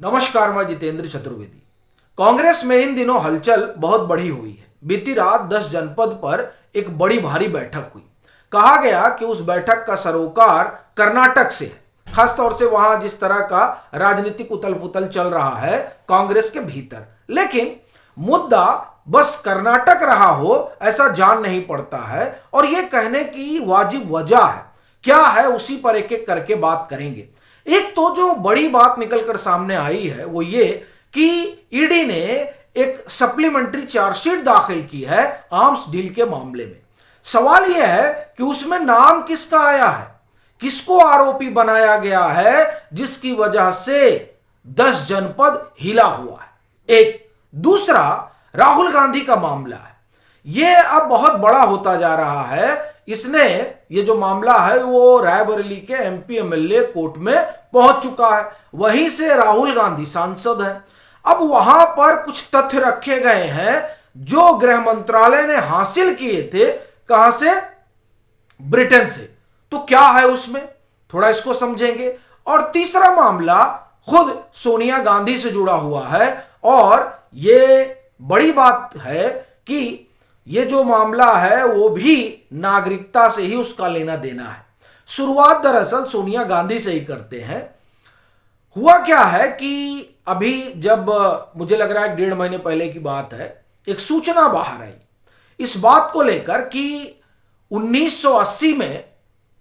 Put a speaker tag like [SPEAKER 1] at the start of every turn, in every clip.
[SPEAKER 1] नमस्कार, मैं जितेंद्र चतुर्वेदी। कांग्रेस में इन दिनों हलचल बहुत बड़ी हुई है। बीती रात 10 जनपद पर एक बड़ी भारी बैठक हुई। कहा गया कि उस बैठक का सरोकार कर्नाटक से है, खासतौर से वहां जिस तरह का राजनीतिक उथल पुथल चल रहा है कांग्रेस के भीतर। लेकिन मुद्दा बस कर्नाटक रहा हो ऐसा जान नहीं पड़ता है, और ये कहने की वाजिब वजह है क्या है, उसी पर एक एक करके बात करेंगे। एक तो जो बड़ी बात निकलकर सामने आई है वो ये कि ईडी ने एक सप्लीमेंट्री चार्जशीट दाखिल की है आर्म्स डील के मामले में। सवाल यह है कि उसमें नाम किसका आया है, किसको आरोपी बनाया गया है, जिसकी वजह से 10 जनपद हिला हुआ है। एक दूसरा राहुल गांधी का मामला है। यह अब बहुत बड़ा होता जा रहा है। इसने ये जो मामला है वो रायबरेली के एमपी एमएलए कोर्ट में पहुंच चुका है। वहीं से राहुल गांधी सांसद हैं। अब वहां पर कुछ तथ्य रखे गए हैं जो गृह मंत्रालय ने हासिल किए थे। कहां से? ब्रिटेन से। तो क्या है उसमें, थोड़ा इसको समझेंगे। और तीसरा मामला खुद सोनिया गांधी से जुड़ा हुआ है, और ये बड़ी बात है कि ये जो मामला है वो भी नागरिकता से ही उसका लेना देना है। शुरुआत दरअसल सोनिया गांधी से ही करते हैं। हुआ क्या है कि अभी जब मुझे लग रहा है 1.5 महीने पहले की बात है, एक सूचना बाहर आई इस बात को लेकर कि 1980 में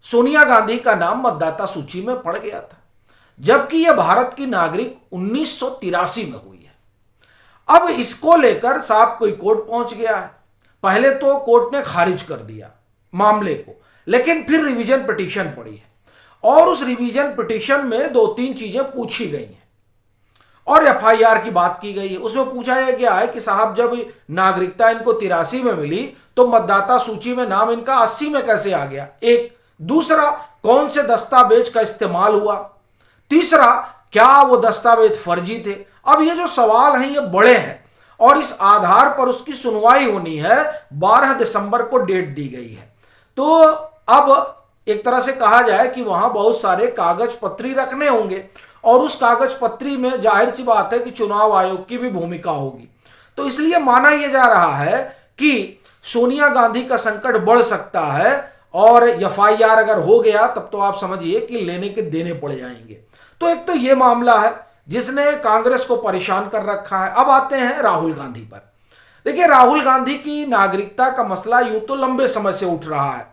[SPEAKER 1] सोनिया गांधी का नाम मतदाता सूची में पड़ गया था, जबकि यह भारत की नागरिक 1983 में हुई है। अब इसको लेकर साहब कोई कोर्ट पहुंच गया है। पहले तो कोर्ट ने खारिज कर दिया मामले को, लेकिन फिर रिवीजन पिटीशन पड़ी है, और उस रिवीजन पिटीशन में 2-3 चीजें पूछी गई हैं और एफआईआर की बात की गई है। उसमें पूछा यह गया है कि साहब जब नागरिकता इनको 83 में मिली तो मतदाता सूची में नाम इनका 80 में कैसे आ गया। एक दूसरा, कौन से दस्तावेज का इस्तेमाल हुआ। तीसरा, क्या वो दस्तावेज फर्जी थे। अब ये जो सवाल हैं ये बड़े हैं, और इस आधार पर उसकी सुनवाई होनी है। 12 दिसंबर को डेट दी गई है। तो अब एक तरह से कहा जाए कि वहां बहुत सारे कागज पत्री रखने होंगे, और उस कागज पत्री में जाहिर सी बात है कि चुनाव आयोग की भी भूमिका होगी। तो इसलिए माना यह जा रहा है कि सोनिया गांधी का संकट बढ़ सकता है, और एफआईआर अगर हो गया तब तो आप समझिए कि लेने के देने पड़ जाएंगे। तो एक तो यह मामला है जिसने कांग्रेस को परेशान कर रखा है। अब आते हैं राहुल गांधी पर। देखिए, राहुल गांधी की नागरिकता का मसला यूं तो लंबे समय से उठ रहा है।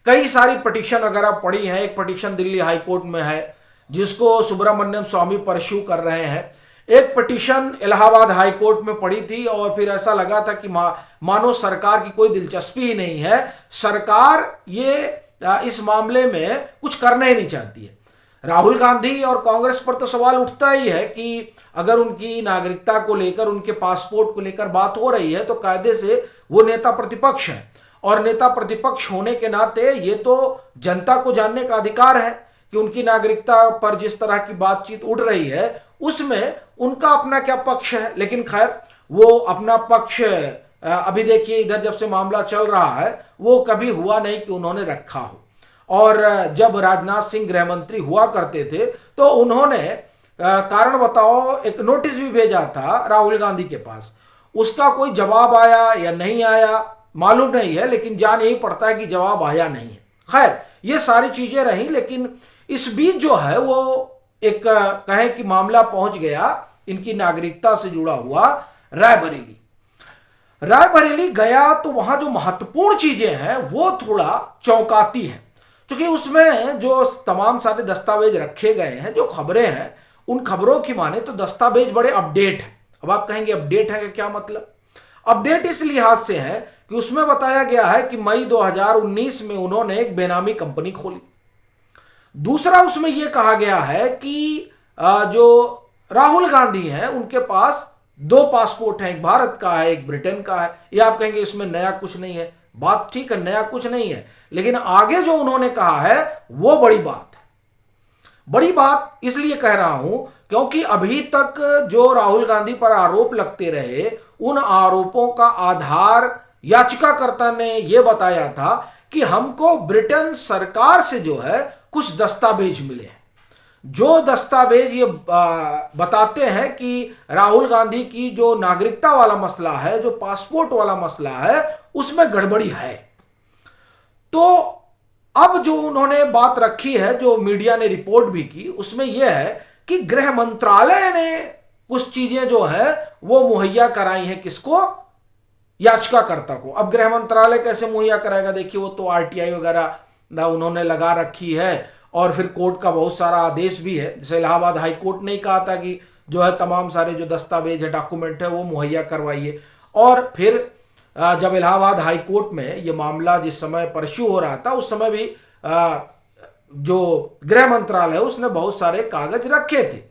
[SPEAKER 1] कई सारी पिटीशन वगैरह पड़ी हैं। एक पिटीशन दिल्ली हाई कोर्ट में है जिसको सुब्रमण्यम स्वामी परस्यू कर रहे हैं। एक पिटीशन इलाहाबाद हाई कोर्ट में पड़ी थी, और फिर ऐसा लगा था कि मानो सरकार की कोई दिलचस्पी ही नहीं है, सरकार ये इस मामले में कुछ करना ही नहीं चाहती है। राहुल गांधी और कांग्रेस पर तो सवाल उठता ही है कि अगर उनकी नागरिकता को लेकर, उनके पासपोर्ट को लेकर बात हो रही है तो कायदे से वो नेता प्रतिपक्ष है, और नेता प्रतिपक्ष होने के नाते ये तो जनता को जानने का अधिकार है कि उनकी नागरिकता पर जिस तरह की बातचीत उड़ रही है उसमें उनका अपना क्या पक्ष है। लेकिन खैर, वो अपना पक्ष अभी देखिए इधर जब से मामला चल रहा है वो कभी हुआ नहीं कि उन्होंने रखा हो। और जब राजनाथ सिंह गृह मंत्री हुआ करते थे तो उन्होंने कारण बताओ एक नोटिस भी भेजा था राहुल गांधी के पास। उसका कोई जवाब आया या नहीं आया मालूम नहीं है, लेकिन जान यही पड़ता है कि जवाब आया नहीं है। खैर, ये सारी चीजें रही, लेकिन इस बीच जो है वो एक कहें कि मामला पहुंच गया इनकी नागरिकता से जुड़ा हुआ रायबरेली गया। तो वहां जो महत्वपूर्ण चीजें हैं वो थोड़ा चौंकाती हैं, क्योंकि उसमें जो तमाम सारे दस्तावेज रखे गए हैं, जो खबरें हैं, उन खबरों की माने तो दस्तावेज बड़े अपडेट हैं। अब आप कहेंगे अपडेट है का क्या मतलब? अपडेट इस लिहाज से है कि उसमें बताया गया है कि मई 2019 में उन्होंने एक बेनामी कंपनी खोली। दूसरा, उसमें यह कहा गया है कि जो राहुल गांधी हैं उनके पास 2 पासपोर्ट हैं, एक भारत का है, एक ब्रिटेन का है। ये आप कहेंगे इसमें नया कुछ नहीं है। बात ठीक है, नया कुछ नहीं है, लेकिन आगे जो उन्होंने कहा है वो बड़ी बात है। बड़ी बात इसलिए कह रहा हूं क्योंकि अभी तक जो राहुल गांधी पर आरोप लगते रहे, उन आरोपों का आधार याचिकाकर्ता ने यह बताया था कि हमको ब्रिटेन सरकार से जो है कुछ दस्तावेज मिले हैं, जो दस्तावेज ये बताते हैं कि राहुल गांधी की जो नागरिकता वाला मसला है, जो पासपोर्ट वाला मसला है, उसमें गड़बड़ी है। तो अब जो उन्होंने बात रखी है, जो मीडिया ने रिपोर्ट भी की, उसमें यह है कि गृह मंत्रालय ने कुछ चीजें जो है वो मुहैया कराई हैं। किसको? याचिकाकर्ता को। अब गृह मंत्रालय कैसे मुहैया कराएगा? देखिए, वो तो आरटीआई वगैरह उन्होंने लगा रखी है और फिर कोर्ट का बहुत सारा आदेश भी है। जैसे इलाहाबाद हाई कोर्ट ने ही कहा था कि जो है तमाम सारे जो दस्तावेज है, डॉक्यूमेंट है, वो मुहैया करवाइए। और फिर जब इलाहाबाद हाई कोर्ट में ये मामला जिस समय परस्यू हो रहा था, उस समय भी जो गृह मंत्रालय है उसने बहुत सारे कागज रखे थे।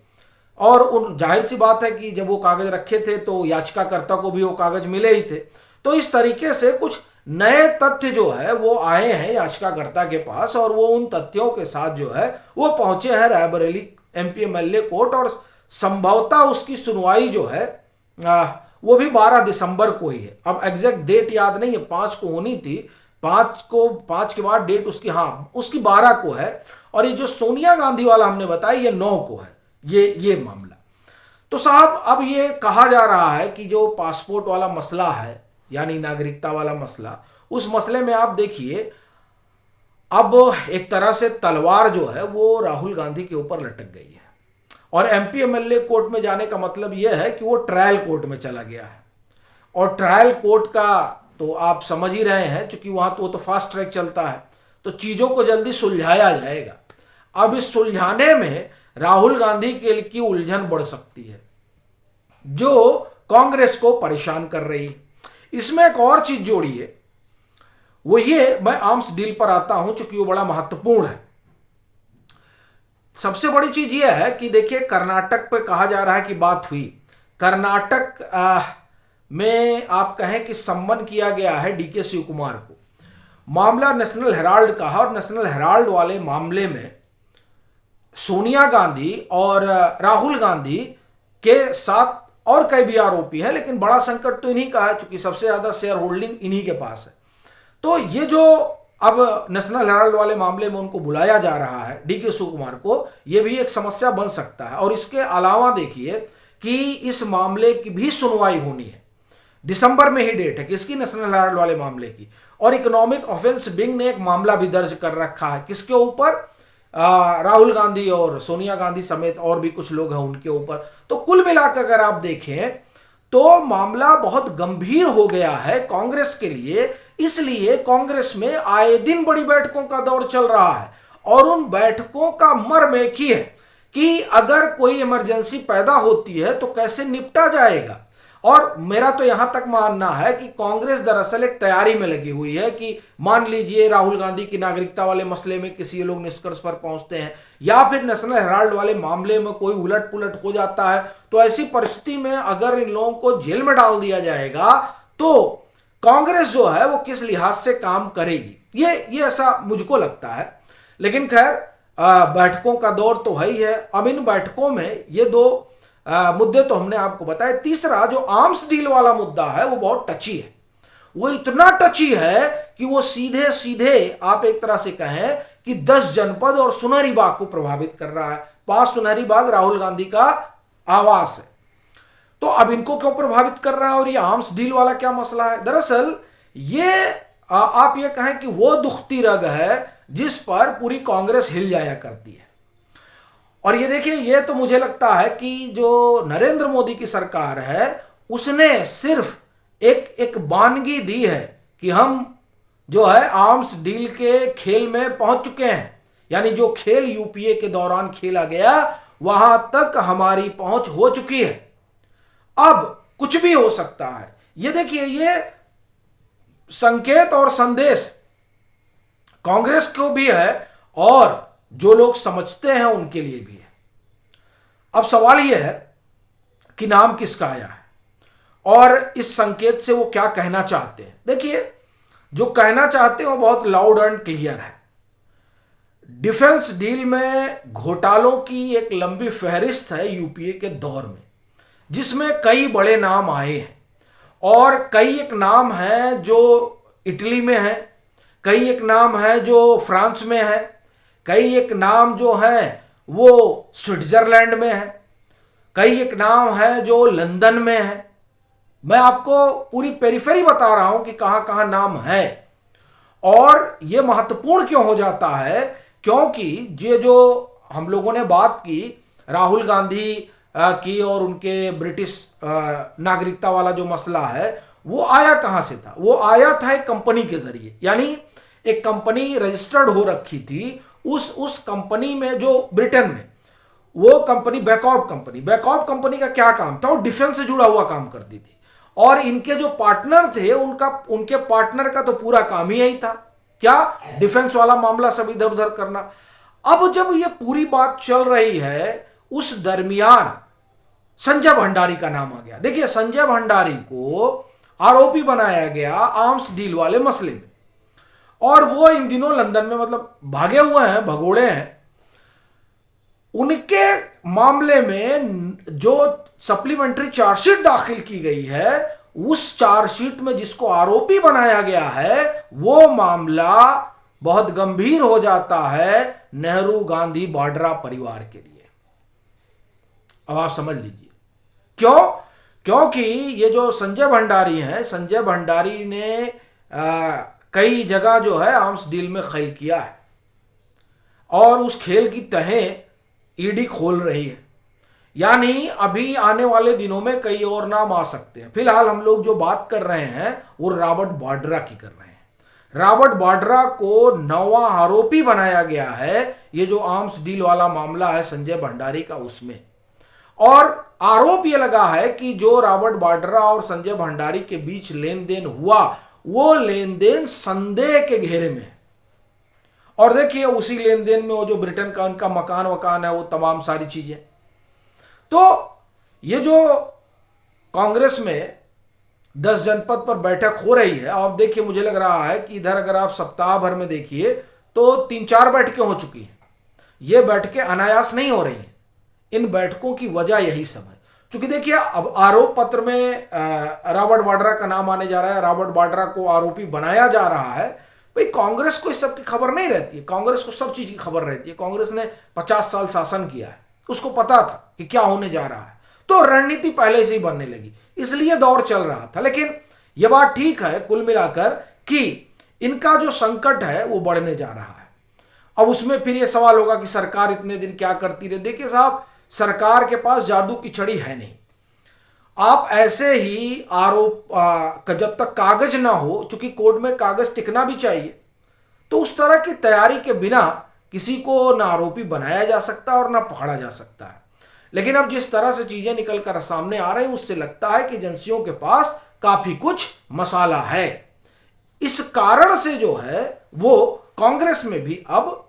[SPEAKER 1] और उन जाहिर सी बात है कि जब वो कागज रखे थे तो याचिकाकर्ता को भी वो कागज मिले ही थे। तो इस तरीके से कुछ नए तथ्य जो है वो आए हैं याचिकाकर्ता के पास, और वो उन तथ्यों के साथ जो है वो पहुंचे हैं रायबरेली एमपी एमएलए कोर्ट। और संभवतः उसकी सुनवाई जो है वो भी 12 दिसंबर को ही है। अब एग्जैक्ट डेट याद नहीं है, 5 को होनी थी, 5 के बाद डेट उसकी, हाँ उसकी 12 को है। और ये जो सोनिया गांधी वाला हमने बताया ये 9 को है ये मामला। तो साहब, अब ये कहा जा रहा है कि जो पासपोर्ट वाला मसला है, यानी नागरिकता वाला मसला, उस मसले में आप देखिए अब एक तरह से तलवार जो है वो राहुल गांधी के ऊपर लटक गई है। और एमपी एमएलए कोर्ट में जाने का मतलब यह है कि वो ट्रायल कोर्ट में चला गया है। और ट्रायल कोर्ट का तो आप समझ ही रहे हैं, क्योंकि वहां तो वो तो फास्ट ट्रैक चलता है, तो चीजों को जल्दी सुलझाया जाएगा। अब इस सुलझाने में राहुल गांधी के की उलझन बढ़ सकती है, जो कांग्रेस को परेशान कर रही है। इसमें एक और चीज जोड़ी है, वो ये, मैं आर्म्स डील पर आता हूं क्योंकि वो बड़ा महत्वपूर्ण है। सबसे बड़ी चीज यह है कि देखिए, कर्नाटक पे कहा जा रहा है कि बात हुई। कर्नाटक में आप कहें कि सम्मन किया गया है डीके शिव कुमार को। मामला नेशनल हेराल्ड का है, और नेशनल हेराल्ड वाले मामले में सोनिया गांधी और राहुल गांधी के साथ और कई भी आरोपी हैं, लेकिन बड़ा संकट तो इन्हीं का है, चूंकि सबसे ज्यादा शेयर होल्डिंग इन्हीं के पास है। तो ये जो अब नेशनल हेराल्ड वाले मामले में उनको बुलाया जा रहा है डीके शिव कुमार को, ये भी एक समस्या बन सकता है। और इसके अलावा देखिए कि इस मामले की भी सुनवाई होनी है, दिसंबर में ही डेट है किसकी? नेशनल हेराल्ड वाले मामले की। और इकोनॉमिक ऑफेंस विंग ने एक मामला भी दर्ज कर रखा है, किसके ऊपर? राहुल गांधी और सोनिया गांधी समेत और भी कुछ लोग हैं उनके ऊपर। तो कुल मिलाकर अगर आप देखें तो मामला बहुत गंभीर हो गया है कांग्रेस के लिए। इसलिए कांग्रेस में आए दिन बड़ी बैठकों का दौर चल रहा है, और उन बैठकों का मर्म एक ही है कि अगर कोई इमरजेंसी पैदा होती है तो कैसे निपटा जाएगा। और मेरा तो यहां तक मानना है कि कांग्रेस दरअसल एक तैयारी में लगी हुई है कि मान लीजिए राहुल गांधी की नागरिकता वाले मसले में किसी लोग निष्कर्ष पर पहुंचते हैं, या फिर नेशनल हेराल्ड वाले मामले में कोई उलट पुलट हो जाता है, तो ऐसी परिस्थिति में अगर इन लोगों को जेल में डाल दिया जाएगा तो कांग्रेस जो है वो किस लिहाज से काम करेगी, ये ऐसा मुझको लगता है। लेकिन खैर, बैठकों का दौर तो है ही है। अब इन बैठकों में ये दो मुद्दे तो हमने आपको बताए। तीसरा जो आर्म्स डील वाला मुद्दा है वो बहुत टची है। वो इतना टची है कि वो सीधे सीधे आप एक तरह से कहें कि 10 जनपद और सुनहरी बाग को प्रभावित कर रहा है। 5 सुनहरी बाग राहुल गांधी का आवास है। तो अब इनको क्यों प्रभावित कर रहा है, और ये आर्म्स डील वाला क्या मसला है? दरअसल ये आप ये कहें कि वो दुखती रग है जिस पर पूरी कांग्रेस हिल जाया करती है। और ये देखिए, ये तो मुझे लगता है कि जो नरेंद्र मोदी की सरकार है उसने सिर्फ एक वानगी दी है कि हम जो है आर्म्स डील के खेल में पहुंच चुके हैं, यानी जो खेल यूपीए के दौरान खेला गया वहां तक हमारी पहुंच हो चुकी है। अब कुछ भी हो सकता है। ये देखिए, ये संकेत और संदेश कांग्रेस को भी है और जो लोग समझते हैं उनके लिए भी है। अब सवाल यह है कि नाम किसका आया है और इस संकेत से वो क्या कहना चाहते हैं। देखिए, जो कहना चाहते हैं वो बहुत लाउड एंड क्लियर है। डिफेंस डील में घोटालों की एक लंबी फहरिस्त है यूपीए के दौर में, जिसमें कई बड़े नाम आए हैं, और कई एक नाम है जो इटली में है, कई एक नाम है जो फ्रांस में है, कई एक नाम जो है वो स्विट्जरलैंड में है, कई एक नाम है जो लंदन में है। मैं आपको पूरी पेरिफेरी बता रहा हूं कि कहां कहां नाम है। और ये महत्वपूर्ण क्यों हो जाता है, क्योंकि ये जो हम लोगों ने बात की राहुल गांधी की और उनके ब्रिटिश नागरिकता वाला जो मसला है, वो आया कहां से था? वो आया था एक कंपनी के जरिए, यानी एक कंपनी रजिस्टर्ड हो रखी थी। उस कंपनी में जो ब्रिटेन में, वो कंपनी बैकऑफ कंपनी का क्या काम था? वो डिफेंस से जुड़ा हुआ काम करती थी। और इनके जो पार्टनर थे, उनके पार्टनर का तो पूरा काम ही यही था, क्या? डिफेंस वाला मामला सब इधर उधर करना। अब जब ये पूरी बात चल रही है, उस दरमियान संजय भंडारी का नाम आ गया। देखिए, संजय भंडारी को आरोपी बनाया गया आर्म्स डील वाले मसले में, और वो इन दिनों लंदन में मतलब भागे हुए हैं, भगोड़े हैं। उनके मामले में जो सप्लीमेंट्री चार्जशीट दाखिल की गई है, उस चार्जशीट में जिसको आरोपी बनाया गया है, वो मामला बहुत गंभीर हो जाता है नेहरू गांधी वाड्रा परिवार के लिए। अब आप समझ लीजिए क्यों? क्योंकि ये जो संजय भंडारी हैं, संजय भंडारी ने कई जगह जो है आर्म्स डील में खेल किया है, और उस खेल की तहें ईडी खोल रही है। यानी अभी आने वाले दिनों में कई और नाम आ सकते हैं। फिलहाल हम लोग जो बात कर रहे हैं वो रॉबर्ट वाड्रा की कर रहे हैं। रॉबर्ट वाड्रा को नौवां आरोपी बनाया गया है, ये जो आर्म्स डील वाला मामला है संजय भंडारी का, उसमें। और आरोप ये लगा है कि जो रॉबर्ट वाड्रा और संजय भंडारी के बीच लेन देन हुआ, वो लेन देन संदेह के घेरे में है। और देखिए, उसी लेन देन में वो जो ब्रिटेन का उनका मकान वकान है, वो तमाम सारी चीजें। तो ये जो कांग्रेस में 10 जनपद पर बैठक हो रही है, और देखिए मुझे लग रहा है कि इधर अगर आप सप्ताह भर में देखिए तो 3-4 बैठकें हो चुकी हैं। ये बैठकें अनायास नहीं हो रही हैं। इन बैठकों की वजह यही सब है। क्योंकि देखिए, अब आरोप पत्र में रॉबर्ट वाड्रा का नाम आने जा रहा है, रॉबर्ट वाड्रा को आरोपी बनाया जा रहा है। भाई, कांग्रेस को इस सब की खबर नहीं रहती है, कांग्रेस को सब चीज की खबर रहती है। कांग्रेस ने 50 साल शासन किया है, उसको पता था कि क्या होने जा रहा है, तो रणनीति पहले से ही बनने लगी, इसलिए दौर चल रहा था। लेकिन यह बात ठीक है कुल मिलाकर कि इनका जो संकट है वो बढ़ने जा रहा है। अब उसमें फिर यह सवाल होगा कि सरकार इतने दिन क्या करती रही। देखिए साहब, सरकार के पास जादू की छड़ी है नहीं। आप ऐसे ही आरोप जब तक कागज ना हो, चूंकि कोर्ट में कागज टिकना भी चाहिए, तो उस तरह की तैयारी के बिना किसी को ना आरोपी बनाया जा सकता और ना पकड़ा जा सकता है। लेकिन अब जिस तरह से चीजें निकल कर सामने आ रही हैं, उससे लगता है कि एजेंसियों के पास काफी कुछ मसाला है। इस कारण से जो है वो कांग्रेस में भी अब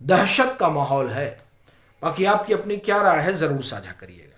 [SPEAKER 1] दहशत का माहौल है। बाकी आपकी अपनी क्या राय है, जरूर साझा करिएगा।